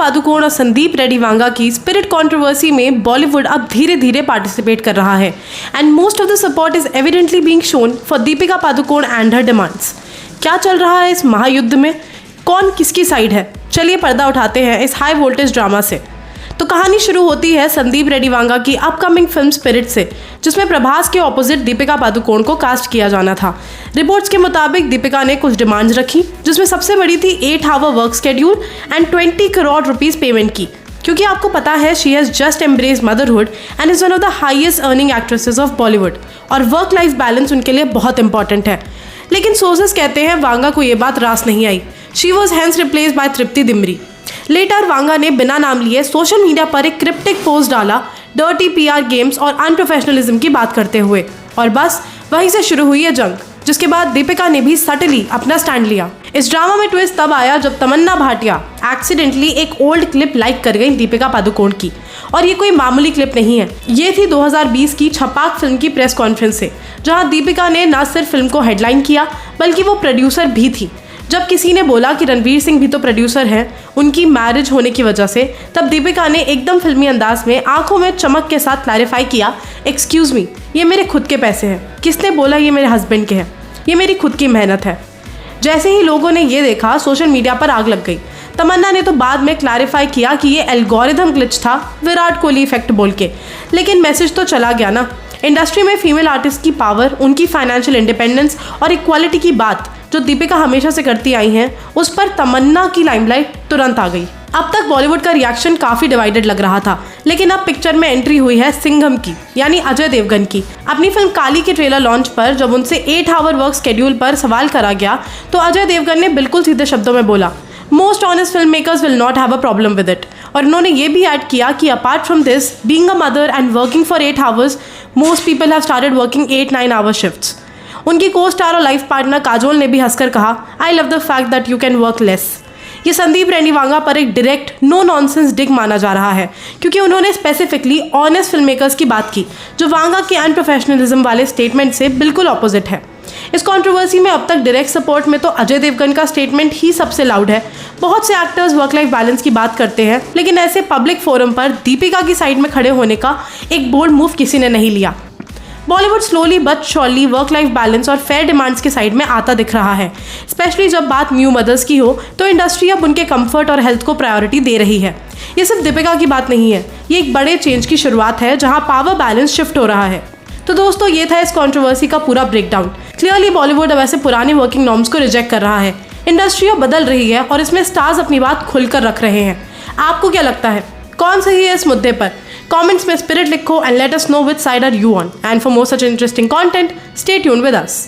पादुकोण और संदीप रेड्डी वांगा की spirit controversy में बॉलीवुड अब धीरे धीरे पार्टिसिपेट कर रहा है and most of the support is evidently being shown for Deepika Padukone and her demands. क्या चल रहा है इस महायुद्ध में, कौन किसकी साइड है? चलिए पर्दा उठाते हैं इस हाई वोल्टेज ड्रामा से। तो कहानी शुरू होती है संदीप रेड्डी वांगा की अपकमिंग फिल्म स्पिरिट से, जिसमें प्रभास के ऑपोजिट दीपिका पादुकोण को कास्ट किया जाना था। रिपोर्ट्स के मुताबिक दीपिका ने कुछ डिमांड्स रखी, जिसमें सबसे बड़ी थी 8 hour work schedule and 20 crore rupees payment की, क्योंकि आपको पता है she has just embrace motherhood and is one of the highest earning actresses of Bollywood और वर्क लाइफ बैलेंस उनके लिए बहुत इंपॉर्टेंट है। लेकिन सोर्सेस कहते हैं वांगा को ये बात रास नहीं आई। She was hence replace by Tripti Dimri. Later Vanga ने बिना नाम लिए सोशल मीडिया पर एक क्रिप्टिक पोस्ट डाला डर्टी पीआर गेम्स और अनप्रोफेशनलिज्म की बात करते हुए, और बस वहीं से शुरू हुई है जंग, जिसके बाद दीपिका ने भी सटली अपना स्टैंड लिया। इस ड्रामा में ट्विस्ट तब आया जब तमन्ना भाटिया एक्सीडेंटली एक ओल्ड क्लिप लाइक कर गई दीपिका पादुकोण की, और ये कोई मामूली क्लिप नहीं है। ये थी 2020 की छपाक फिल्म की प्रेस कॉन्फ्रेंस से, जहां दीपिका ने न सिर्फ फिल्म को हेडलाइन किया बल्कि वो प्रोड्यूसर भी थी। जब किसी ने बोला कि रणवीर सिंह भी तो प्रोड्यूसर हैं उनकी मैरिज होने की वजह से, तब दीपिका ने एकदम फिल्मी अंदाज में आंखों में चमक के साथ क्लैरिफाई किया, एक्सक्यूज मी, ये मेरे खुद के पैसे हैं। किसने बोला ये मेरे हस्बैंड के हैं? ये मेरी खुद की मेहनत है। जैसे ही लोगों ने ये देखा, सोशल मीडिया पर आग लग गई। तमन्ना ने तो बाद में क्लैरिफाई किया कि ये एल्गोरिथम ग्लिच था, विराट कोहली इफेक्ट बोल के, लेकिन मैसेज तो चला गया ना। इंडस्ट्री में फीमेल आर्टिस्ट की पावर, उनकी फाइनेंशियल इंडिपेंडेंस और इक्वालिटी की बात जो दीपिका हमेशा से करती आई हैं, उस पर तमन्ना की लाइमलाइट तुरंत आ गई। अब तक बॉलीवुड का रिएक्शन काफी डिवाइडेड लग रहा था, लेकिन अब पिक्चर में एंट्री हुई है सिंघम की, यानी अजय देवगन की। अपनी फिल्म काली के ट्रेलर लॉन्च पर जब उनसे 8 आवर वर्क शेड्यूल पर सवाल करा गया, तो अजय देवगन ने बिल्कुल सीधे शब्दों में बोला, most honest film makers will not have a problem with it. और उन्होंने ये भी ऐड किया कि apart from this, being a mother and working for 8 hours, most people have started working 8-9 hour shifts. उनकी को स्टार और लाइफ पार्टनर काजोल ने भी हंसकर कहा, I love the fact that you can work less. ये संदीप रेड्डी वांगा पर एक डायरेक्ट नो नॉनसेंस डिग माना जा रहा है, क्योंकि उन्होंने स्पेसिफिकली ऑनेस्ट फिल्म मेकर्स की बात की, जो वांगा के अनप्रोफेशनलिज्म वाले स्टेटमेंट से बिल्कुल ऑपोजिट है। इस कंट्रोवर्सी में अब तक डायरेक्ट सपोर्ट में तो अजय देवगन का स्टेटमेंट ही सबसे लाउड है। बहुत से एक्टर्स वर्क लाइफ बैलेंस की बात करते हैं, लेकिन ऐसे पब्लिक फोरम पर दीपिका की साइड में खड़े होने का एक बोल्ड मूव किसी ने नहीं लिया। Bollywood slowly but surely work life balance और फेयर डिमांड्स के साइड में आता दिख रहा है। स्पेशली जब बात न्यू मदर्स की हो, तो इंडस्ट्री अब उनके कंफर्ट और हेल्थ को प्रायोरिटी दे रही है। ये सिर्फ दीपिका की बात नहीं है, ये एक बड़े चेंज की शुरुआत है जहां पावर बैलेंस शिफ्ट हो रहा है। तो दोस्तों, ये था इस कंट्रोवर्सी का पूरा ब्रेकडाउन। क्लियरली बॉलीवुड अब ऐसे पुराने वर्किंग नॉर्म्स को रिजेक्ट कर रहा है। इंडस्ट्री अब बदल रही है और इसमें स्टार्स अपनी बात खुलकर रख रहे हैं। आपको क्या लगता है, कौन सही है इस मुद्दे पर? कमेंट्स में स्पिरिट लिखो and let us know which side are you on. And for more such interesting content, stay tuned with us.